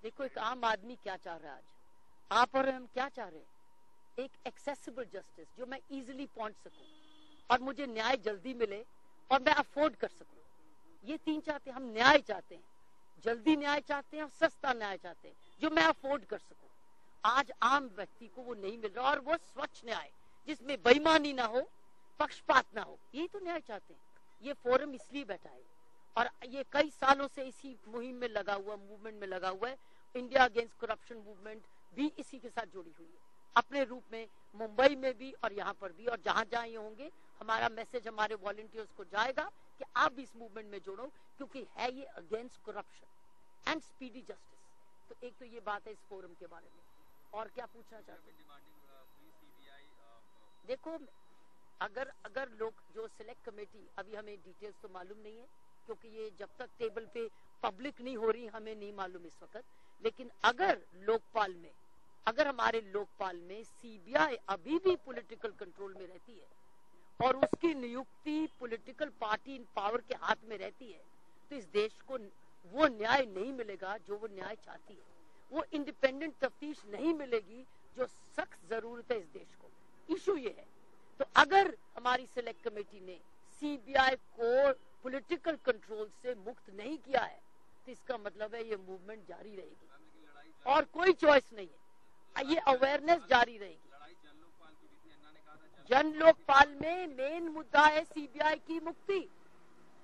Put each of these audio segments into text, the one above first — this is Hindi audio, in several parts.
देखो एक आम आदमी क्या चाह रहा है आज, आप और हम क्या चाह रहे हैं? एक एक्सेसिबल जस्टिस जो मैं इजीली पहुंच सकूं और मुझे न्याय जल्दी मिले और मैं अफोर्ड कर सकूं। ये तीन चाहते हैं हम। न्याय चाहते हैं, जल्दी न्याय चाहते हैं और सस्ता न्याय चाहते हैं जो मैं अफोर्ड कर सकूं। आज आम व्यक्ति को वो नहीं मिल रहा, और वो स्वच्छ न्याय जिसमें बेईमानी ना हो, पक्षपात ना हो, यही तो न्याय चाहते हैं। ये फोरम इसलिए बैठा है और ये कई सालों से इसी मुहिम में लगा हुआ, मूवमेंट में लगा हुआ है। इंडिया अगेंस्ट करप्शन मूवमेंट भी इसी के साथ जुड़ी हुई है अपने रूप में, मुंबई में भी और यहाँ पर भी। और जहां जहां ये होंगे हमारा मैसेज हमारे वॉलंटियर्स को जाएगा कि आप भी इस मूवमेंट में जोड़ो, क्योंकि है ये against corruption and speedy justice. तो एक तो ये बात है इस फोरम के बारे में। और क्या पूछना चाहते हैं? देखो अगर लोग जो सिलेक्ट कमेटी, अभी हमें डिटेल्स तो मालूम नहीं है क्योंकि ये जब तक टेबल पे पब्लिक नहीं हो रही हमें नहीं मालूम इस वक्त। लेकिन अगर लोकपाल में, अगर हमारे लोकपाल में सीबीआई अभी भी पॉलिटिकल कंट्रोल में रहती है और उसकी नियुक्ति पॉलिटिकल पार्टी इन पावर के हाथ में रहती है, तो इस देश को वो न्याय नहीं मिलेगा जो वो न्याय चाहती है। वो इंडिपेंडेंट तफ्तीश नहीं मिलेगी जो सख्त जरूरत है इस देश को। इशू ये है। तो अगर हमारी सिलेक्ट कमेटी ने सीबीआई को पॉलिटिकल कंट्रोल से मुक्त नहीं किया है तो इसका मतलब है ये मूवमेंट जारी रहेगी और कोई चॉइस नहीं है। ये अवेयरनेस जारी रहेगी। जन लोकपाल में मेन मुद्दा है सीबीआई की मुक्ति।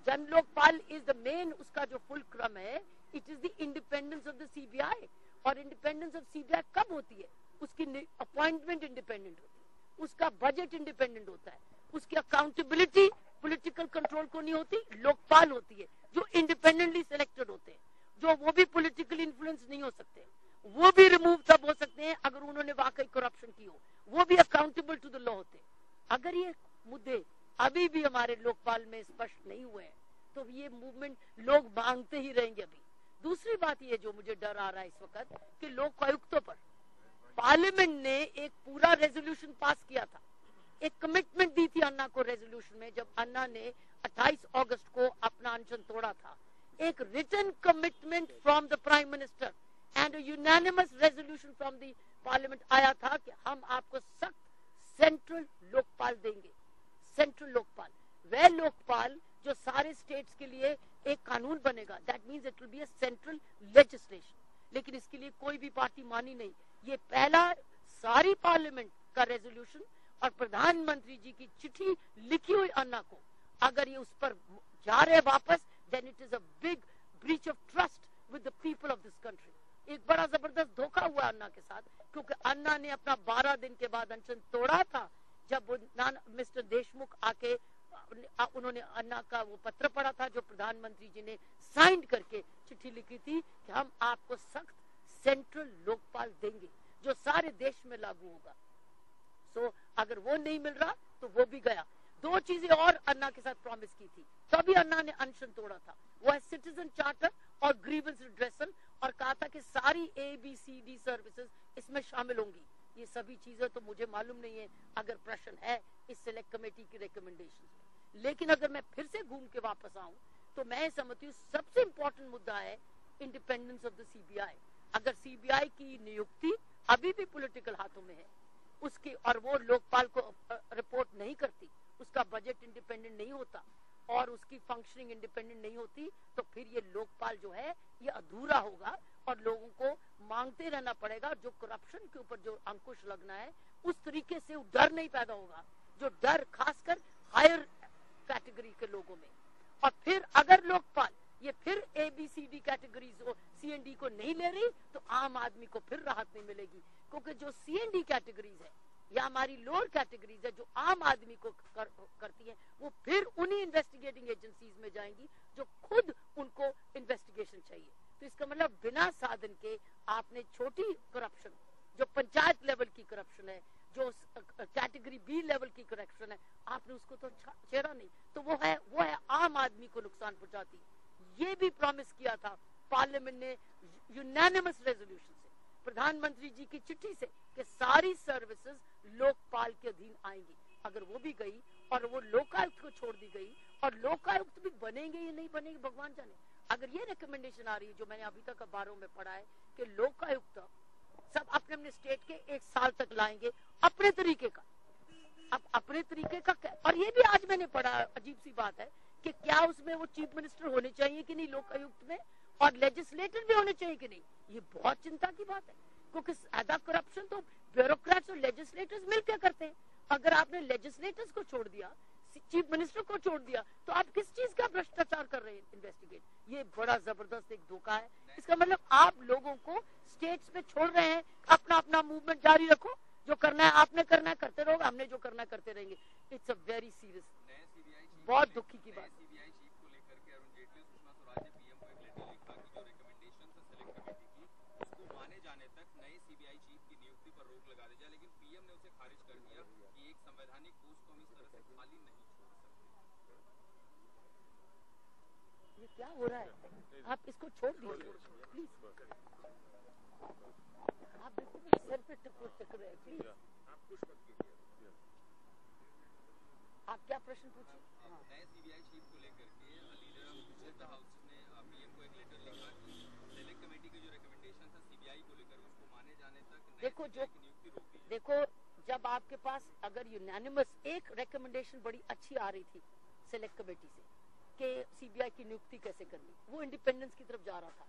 जन लोकपाल इज द मेन, उसका जो फुल क्रम है, it is the independence of the CBI. और इंडिपेंडेंस ऑफ सीबीआई कब होती है? उसकी अपॉइंटमेंट इंडिपेंडेंट होती है, उसका बजट इंडिपेंडेंट होता है, उसकी अकाउंटेबिलिटी पॉलिटिकल कंट्रोल को नहीं होती, लोकपाल होती है जो इंडिपेंडेंटली सिलेक्टेड होते हैं, जो वो भी पॉलिटिकल इन्फ्लुएंस नहीं हो सकते, वो भी रिमूव तब हो सकते हैं अगर उन्होंने वाकई करप्शन की हो, वो भी अकाउंटेबल टू द लॉ होते हैं। अगर ये मुद्दे अभी भी हमारे लोकपाल में स्पष्ट नहीं हुए हैं तो ये मूवमेंट लोग मांगते ही रहेंगे। अभी दूसरी बात ये जो मुझे डर आ रहा है इस वक्त कि लोकायुक्तों पर पार्लियामेंट ने एक पूरा रेजोल्यूशन पास किया था, एक कमिटमेंट दी थी अन्ना को रेजोल्यूशन में, जब अन्ना ने 28 अगस्त को अपना अनशन तोड़ा था। एक written commitment from the prime minister and unanimous resolution from the parliament आया था कि हम आपको सख्त सेंट्रल लोकपाल देंगे। सेंट्रल लोकपाल, वह लोकपाल जो सारे स्टेट्स के लिए एक कानून बनेगा, that means it will be a central legislation. लेकिन इसके लिए कोई भी पार्टी मानी नहीं। ये पहला सारी पार्लियामेंट का रेजोल्यूशन और प्रधानमंत्री जी की चिट्ठी लिखी हुई अन्ना को, अगर ये उस पर जा रहे वापस, then it is a big breach of trust with the people of this country. एक बड़ा जबरदस्त धोखा हुआ अन्ना के साथ, क्योंकि अन्ना ने अपना 12 दिन के बाद अनशन तोड़ा था। जब मिस्टर देशमुख आके उन्होंने अन्ना का वो पत्र पढ़ा था जो प्रधानमंत्री जी ने साइन करके चिट्ठी लिखी थी कि हम आपको सख्त सेंट्रल लोकपाल देंगे जो सारे देश में लागू होगा। सो अगर वो नहीं मिल रहा तो वो भी गया। दो चीजें और अन्ना के साथ प्रॉमिस की थी, तभी अन्ना ने अनशन तोड़ा था। वो है सिटीजन चार्टर और ग्रीवेंस रिड्रेसल, और कहा था कि सारी ABCD सर्विसेज इसमें शामिल होंगी। ये सभी चीजें तो मुझे मालूम नहीं है अगर प्रश्न है इस सिलेक्ट कमेटी की रिकमेंडेशन में। लेकिन अगर मैं फिर से घूम के वापस आऊं तो मैं समझती हूँ सबसे इंपॉर्टेंट मुद्दा है इंडिपेंडेंस ऑफ द सीबीआई। अगर सीबीआई की नियुक्ति अभी भी पॉलिटिकल हाथों में है उसकी, और वो लोकपाल को रिपोर्ट नहीं करती, उसका बजट इंडिपेंडेंट नहीं होता और उसकी फंक्शनिंग इंडिपेंडेंट नहीं होती, तो फिर ये लोकपाल जो है ये अधूरा होगा और लोगों को मांगते रहना पड़ेगा। जो करप्शन के ऊपर जो अंकुश लगना है उस तरीके से डर नहीं पैदा होगा, जो डर खासकर हायर कैटेगरी के लोगों में। और फिर अगर लोकपाल ये फिर ABCD कैटेगरीज CND को नहीं ले रही तो आम आदमी को फिर राहत नहीं मिलेगी, क्योंकि जो CND कैटेगरीज है या हमारी लोअर कैटेगरीज है जो आम आदमी को करती है, वो फिर उन्हीं इन्वेस्टिगेटिंग एजेंसीज में जाएंगी जो खुद उनको इन्वेस्टिगेशन चाहिए। तो इसका मतलब बिना साधन के आपने छोटी करप्शन जो पंचायत लेवल की करप्शन है, जो कैटेगरी B लेवल की करप्शन है, आपने उसको तो छेड़ा नहीं, तो वो है आम आदमी को नुकसान पहुंचाती। ये भी प्रॉमिस किया था पार्लियामेंट ने यूनानिमस रेजोल्यूशन से, प्रधानमंत्री जी की चिट्ठी से, कि सारी सर्विसेज लोकपाल के अधीन आएंगी। अगर वो भी गई और वो लोकायुक्त को छोड़ दी गई, और लोकायुक्त भी बनेंगे या नहीं बनेंगे भगवान जाने। अगर ये रिकमेंडेशन आ रही है जो मैंने अभी तक अखबारों में पढ़ा है कि लोकायुक्त सब अपने अपने स्टेट के 1 साल तक लाएंगे अपने तरीके का, अब अपने तरीके का और ये भी आज मैंने पढ़ा, अजीब सी बात है कि क्या उसमें वो चीफ मिनिस्टर होने चाहिए कि नहीं लोकायुक्त में, और लेजिस्लेटर भी होने चाहिए कि नहीं। ये बहुत चिंता की बात है, क्योंकि आधा करप्शन तो ब्यूरोक्रेट्स और लेजिस्लेटर्स मिलकर करते हैं। अगर आपने लेजिस्लेटर्स को छोड़ दिया, चीफ मिनिस्टर को छोड़ दिया, तो आप किस चीज का भ्रष्टाचार कर रहे हैं इन्वेस्टिगेट। ये बड़ा जबरदस्त एक धोखा है। इसका मतलब आप लोगों को स्टेट्स में छोड़ रहे हैं, अपना अपना मूवमेंट जारी रखो, जो करना है आपने करना है करते रहोगे, हमने जो करना है करते रहेंगे। इट्स अ वेरी सीरियस, बहुत दुखी की बात। ये क्या हो रहा है, आप इसको छोड़ दीजिए प्लीज। आप बिल्कुल सर पे टक रहे हैं, प्लीज। आप क्या प्रश्न पूछे? नए सीबीआई चीफ को लेकर के leader of both the houses ने पीएम को एक लेटर लिखा कि सेलेक्ट कमेटी के जो रिकमेंडेशन था सीबीआई को लेकर उसको माने जाने तक देखो जो देखो जब आपके पास अगर यूनानिमस एक रिकमेंडेशन बड़ी अच्छी आ रही थी सेलेक्ट कमेटी से कि सीबीआई की नियुक्ति कैसे करनी, वो इंडिपेंडेंस की तरफ जा रहा था।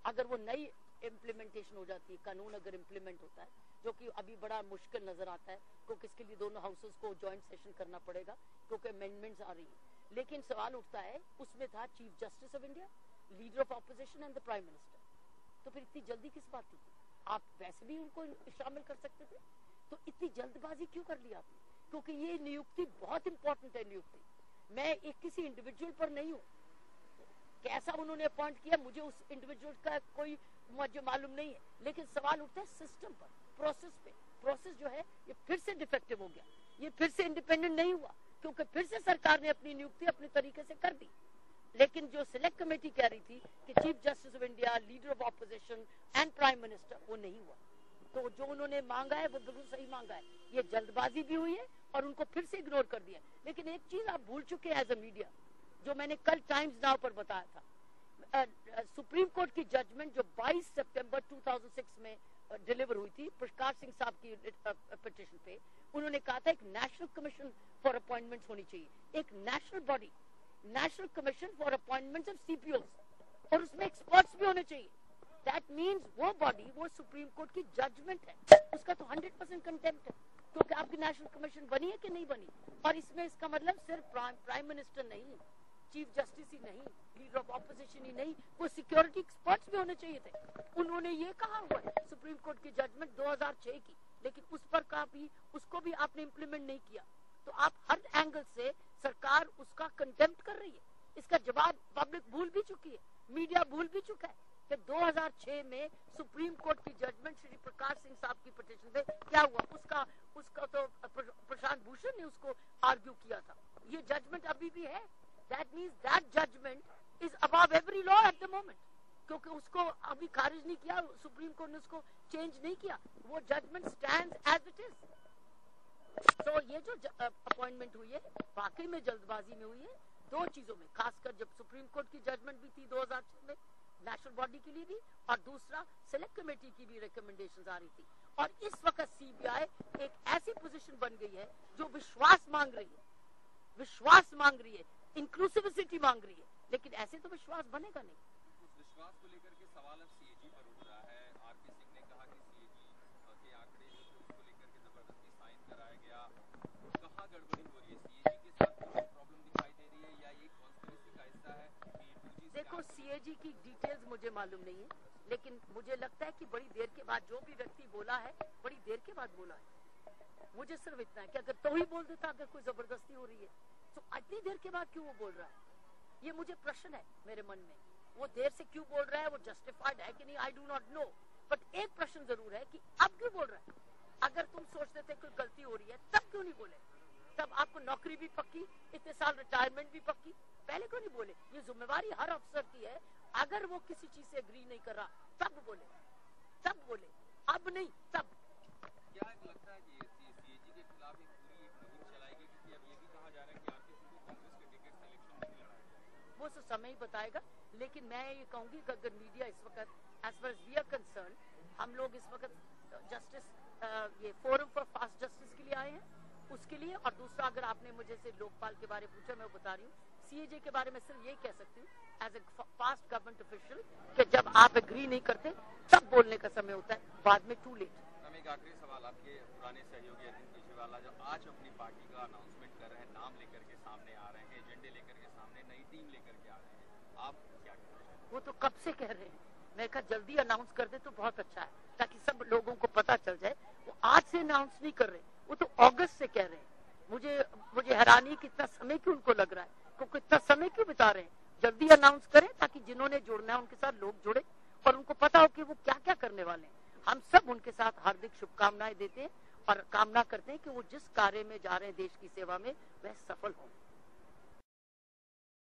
अगर वो नई इम्प्लीमेंटेशन हो जाती है, कानून अगर इम्प्लीमेंट होता है, जो कि अभी बड़ा मुश्किल नजर आता है क्योंकि इसके लिए दोनों हाउसेस को ज्वाइंट सेशन करना पड़ेगा क्योंकि अमेंडमेंट्स आ रही है। लेकिन सवाल उठता है, उसमें था chief justice of India, leader of opposition and the prime minister, तो फिर इतनी जल्दी किस बात की? आप वैसे भी उनको शामिल कर सकते थे, तो इतनी जल्दबाजी क्यों कर ली आपने? क्योंकि ये नियुक्ति बहुत इंपॉर्टेंट है। नियुक्ति मैं एक किसी इंडिविजुअल पर नहीं हूँ, कैसा उन्होंने अपॉइंट किया मुझे उस इंडिविजुअल का कोई मुझे मालूम नहीं है, लेकिन सवाल उठता है सिस्टम पर, प्रोसेस पे। प्रोसेस जो है ये फिर से डिफेक्टिव हो गया, ये फिर से इंडिपेंडेंट नहीं हुआ, क्योंकि फिर से सरकार ने अपनी नियुक्ति अपने तरीके से कर दी। लेकिन जो सिलेक्ट कमेटी कह रही थी कि chief justice of India, leader of opposition and prime minister, वो नहीं हुआ। तो जो उन्होंने मांगा है वो बिल्कुल सही मांगा है, ये जल्दबाजी भी हुई है और उनको फिर से इग्नोर कर दिया। लेकिन एक चीज आप भूल चुके हैं एज अ मीडिया, जो मैंने कल टाइम्स नाउ पर बताया था, सुप्रीम कोर्ट की जजमेंट जो 22 सितंबर 2006 में डिलीवर हुई थी प्रकाश सिंह साहब की पिटीशन पे, उन्होंने कहा था एक नेशनल कमीशन फॉर अपॉइंटमेंट्स होनी चाहिए, एक national body, national commission for appointments of CPO, और उसमें एक्सपर्ट्स भी होने चाहिए। दैट मीन्स वो बॉडी, वो सुप्रीम कोर्ट की जजमेंट है, उसका तो 100% कंटेम्प्ट है, क्योंकि आपकी नेशनल कमीशन बनी है कि नहीं बनी। और इसमें इसका मतलब सिर्फ प्राइम मिनिस्टर नहीं, चीफ जस्टिस ही नहीं, लीडर ऑफ ऑपोजिशन ही नहीं, वो सिक्योरिटी एक्सपर्ट्स भी होने चाहिए थे। उन्होंने ये कहा हुआ है सुप्रीम कोर्ट की जजमेंट 2006 की, लेकिन उस पर का भी उसको भी आपने इम्प्लीमेंट नहीं किया। तो आप हर एंगल से सरकार उसका कंटेम्प्ट कर रही है। इसका जवाब पब्लिक भूल भी चुकी है, मीडिया भूल भी चुका है कि 2006 में सुप्रीम कोर्ट की जजमेंट श्री प्रकाश सिंह साहब की पिटीशन पे क्या हुआ, उसका तो प्रशांत भूषण ने उसको आर्ग्यू किया था। ये जजमेंट अभी भी है। That means that judgment is above every law at the moment, क्योंकि उसको अभी खारिज नहीं किया सुप्रीम कोर्ट ने, उसको चेंज नहीं किया, वो judgement stands as it is. तो ये जो अपॉइंटमेंट हुई है वाकई में जल्दबाजी में हुई है, दो चीजों में, खासकर जब सुप्रीम कोर्ट की जजमेंट भी थी 2006 में नेशनल बॉडी के लिए भी, और दूसरा सिलेक्ट कमेटी की भी रिकमेंडेशंस आ रही थी। और इस वक्त सीबीआई एक ऐसी पोजीशन बन गई है जो विश्वास मांग रही है, विश्वास मांग रही है, इंक्लूसिविटी मांग रही है, लेकिन ऐसे तो विश्वास बनेगा नहीं। उस विश्वास को लेकर के सवाल अब सीएजी पर उठ रहा है। आरपी सिंह ने कहा कि सीएजी के आंकड़े जो थे उसको लेकर के जबरदस्ती साइन कराया गया। कहाँ गड़बड़ी हो रही है? सीएजी के साथ कोई प्रॉब्लम दिखाई दे रही है या ये कॉन्स्पिरेसी का हिस्सा है? देखो सीएजी की डिटेल्स मुझे मालूम नहीं है, लेकिन मुझे लगता है कि बड़ी देर के बाद जो भी व्यक्ति बोला है, बड़ी देर के बाद बोला है। मुझे सिर्फ इतना है कि अगर तो ही बोल देता अगर कोई जबरदस्ती हो रही है, तो इतनी देर के बाद क्यों वो बोल रहा है, ये मुझे प्रश्न है मेरे मन में। वो देर से क्यों बोल रहा है, वो जस्टिफाइड है कि नहीं, I do not know. But एक प्रश्न जरूर है कि अब क्यों बोल रहा है। अगर तुम सोचते थे कोई गलती हो रही है तब क्यों नहीं बोले? तब आपको नौकरी भी पक्की, इतने साल रिटायरमेंट भी पक्की, पहले क्यों नहीं बोले? ये जिम्मेवारी हर अफसर की है, अगर वो किसी चीज से एग्री नहीं कर रहा तब बोले, तब बोले, अब नहीं तब। क्या लगता है कि सीएजी के खिलाफ एक पूरी मुहिम चलाएगी, क्योंकि अब ये भी कहा जा रहा है कि आरपी सिंह को कांग्रेस के टिकट से इलेक्शन नहीं लड़ा है? वो वो तो समय ही बताएगा। लेकिन मैं ये कहूंगी कि अगर मीडिया इस वक्त as far as we are concerned, हम लोग इस वक्त जस्टिस ये फोरम फॉर फास्ट जस्टिस के लिए आए हैं, उसके लिए। और दूसरा, अगर आपने मुझे से लोकपाल के बारे में पूछा, मैं बता रही हूँ सीएजे के बारे में सिर्फ यही कह सकती हूँ as a fast government official कि जब आप एग्री नहीं करते तब बोलने का समय होता है, बाद में टू लेट। हम एक आखिरी सवाल, आपके पुराने सहयोगी अरविंद केजरीवाल जो आज अपनी पार्टी का अनाउंसमेंट कर रहे हैं, नाम लेकर के सामने आ रहे हैं, एजेंडे लेकर के सामने, नई टीम लेकर के आ रहे हैं, आप क्या कह रहे हैं? वो तो कब से कह रहे हैं, मैं कहा जल्दी अनाउंस कर दे तो बहुत अच्छा है ताकि सब लोगों को पता चल जाए। वो आज से अनाउंस नहीं कर रहे, वो तो अगस्त से कह रहे हैं। मुझे हैरानी कि इतना समय क्यों उनको लग रहा है, क्योंकि इतना समय क्यों बिता रहे हैं। जल्दी अनाउंस करें ताकि जिन्होंने जुड़ना है उनके साथ लोग जुड़े और उनको पता हो कि वो क्या क्या करने वाले हैं। हम सब उनके साथ हार्दिक शुभकामनाएं देते हैं और कामना करते हैं कि वो जिस कार्य में जा रहे हैं देश की सेवा में, वह सफल हो।